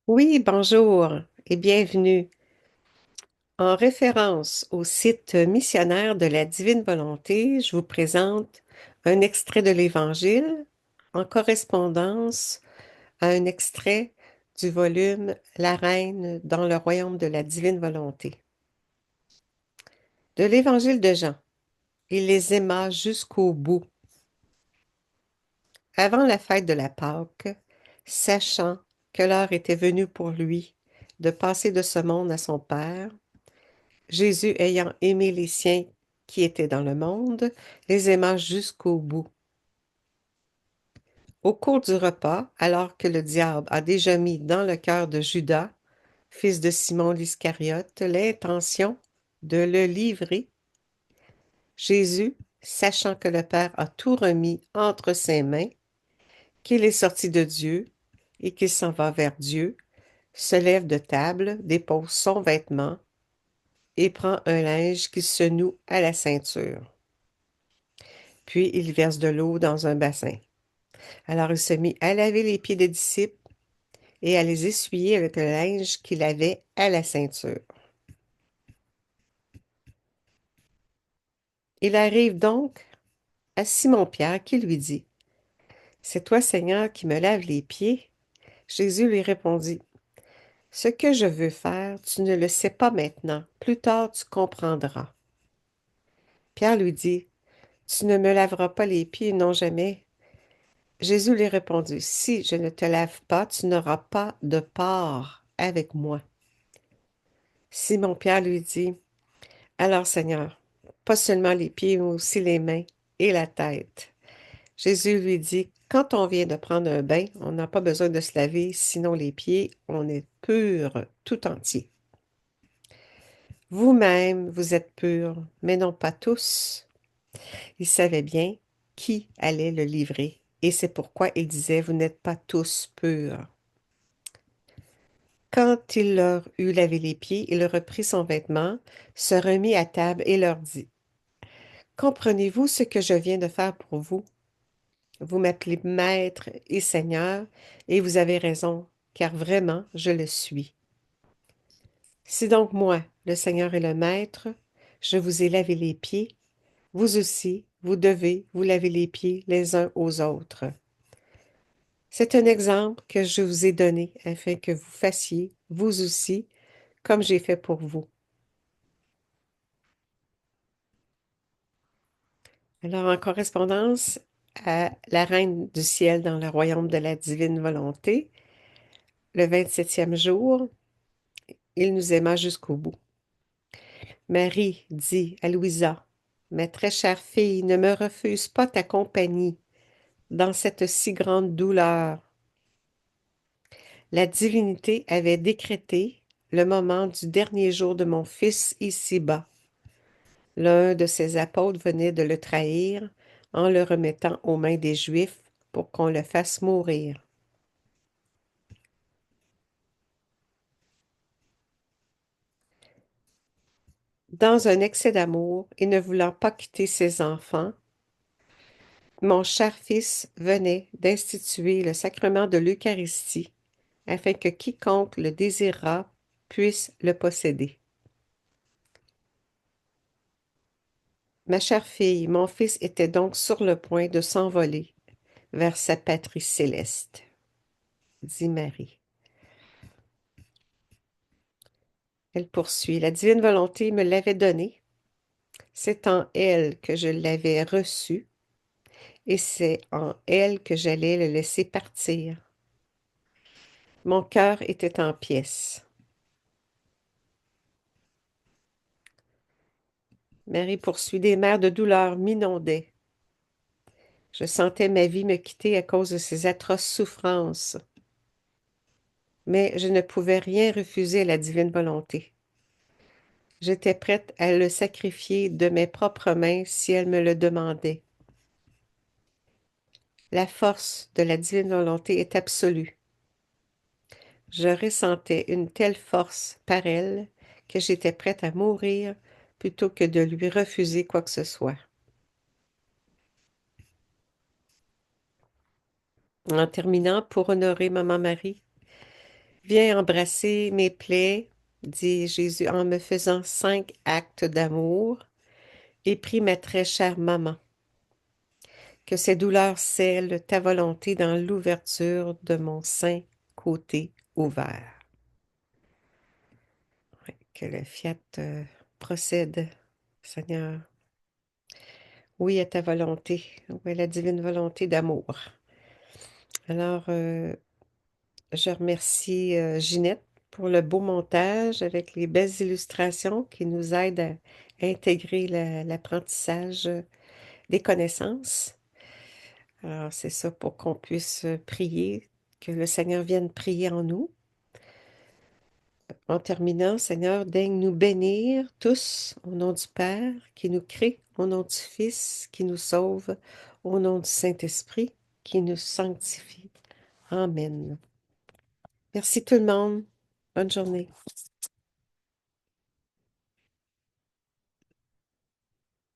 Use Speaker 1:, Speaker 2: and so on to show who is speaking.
Speaker 1: Oui, bonjour et bienvenue. En référence au site missionnaire de la Divine Volonté, je vous présente un extrait de l'Évangile en correspondance à un extrait du volume La Reine dans le royaume de la Divine Volonté. De l'Évangile de Jean. Il les aima jusqu'au bout. Avant la fête de la Pâque, sachant que l'heure était venue pour lui de passer de ce monde à son Père, Jésus ayant aimé les siens qui étaient dans le monde, les aima jusqu'au bout. Au cours du repas, alors que le diable a déjà mis dans le cœur de Judas, fils de Simon l'Iscariote, l'intention de le livrer, Jésus, sachant que le Père a tout remis entre ses mains, qu'il est sorti de Dieu et qu'il s'en va vers Dieu, se lève de table, dépose son vêtement et prend un linge qui se noue à la ceinture. Puis il verse de l'eau dans un bassin. Alors il se mit à laver les pieds des disciples et à les essuyer avec le linge qu'il avait à la ceinture. Il arrive donc à Simon-Pierre qui lui dit, c'est toi, Seigneur, qui me laves les pieds? Jésus lui répondit, ce que je veux faire, tu ne le sais pas maintenant, plus tard tu comprendras. Pierre lui dit, tu ne me laveras pas les pieds, non jamais. Jésus lui répondit, si je ne te lave pas, tu n'auras pas de part avec moi. Simon-Pierre lui dit, alors Seigneur, pas seulement les pieds, mais aussi les mains et la tête. Jésus lui dit, quand on vient de prendre un bain, on n'a pas besoin de se laver, sinon les pieds, on est pur tout entier. Vous-même, vous êtes purs, mais non pas tous. Il savait bien qui allait le livrer, et c'est pourquoi il disait, vous n'êtes pas tous purs. Quand il leur eut lavé les pieds, il reprit son vêtement, se remit à table et leur dit, comprenez-vous ce que je viens de faire pour vous? Vous m'appelez Maître et Seigneur, et vous avez raison, car vraiment je le suis. Si donc moi, le Seigneur et le Maître, je vous ai lavé les pieds, vous aussi, vous devez vous laver les pieds les uns aux autres. C'est un exemple que je vous ai donné afin que vous fassiez, vous aussi, comme j'ai fait pour vous. Alors, en correspondance à la Reine du ciel dans le royaume de la divine volonté, le 27e jour, il nous aima jusqu'au bout. Marie dit à Louisa, ma très chère fille, ne me refuse pas ta compagnie dans cette si grande douleur. La divinité avait décrété le moment du dernier jour de mon fils ici-bas. L'un de ses apôtres venait de le trahir en le remettant aux mains des Juifs pour qu'on le fasse mourir. Dans un excès d'amour et ne voulant pas quitter ses enfants, mon cher fils venait d'instituer le sacrement de l'Eucharistie afin que quiconque le désirera puisse le posséder. Ma chère fille, mon fils était donc sur le point de s'envoler vers sa patrie céleste, dit Marie. Elle poursuit, la divine volonté me l'avait donné, c'est en elle que je l'avais reçu, et c'est en elle que j'allais le laisser partir. Mon cœur était en pièces. Marie poursuit, des mers de douleur m'inondaient. Je sentais ma vie me quitter à cause de ces atroces souffrances, mais je ne pouvais rien refuser à la divine volonté. J'étais prête à le sacrifier de mes propres mains si elle me le demandait. La force de la divine volonté est absolue. Je ressentais une telle force par elle que j'étais prête à mourir plutôt que de lui refuser quoi que ce soit. En terminant, pour honorer Maman Marie, Viens embrasser mes plaies, dit Jésus en me faisant 5 actes d'amour, et prie ma très chère maman, que ces douleurs scellent ta volonté dans l'ouverture de mon saint côté ouvert. Ouais, que le fiat procède, Seigneur. Oui, à ta volonté, oui, à la divine volonté d'amour. Alors, je remercie Ginette pour le beau montage avec les belles illustrations qui nous aident à intégrer l'apprentissage des connaissances. Alors, c'est ça pour qu'on puisse prier, que le Seigneur vienne prier en nous. En terminant, Seigneur, daigne nous bénir tous au nom du Père qui nous crée, au nom du Fils qui nous sauve, au nom du Saint-Esprit qui nous sanctifie. Amen. Merci tout le monde. Bonne journée.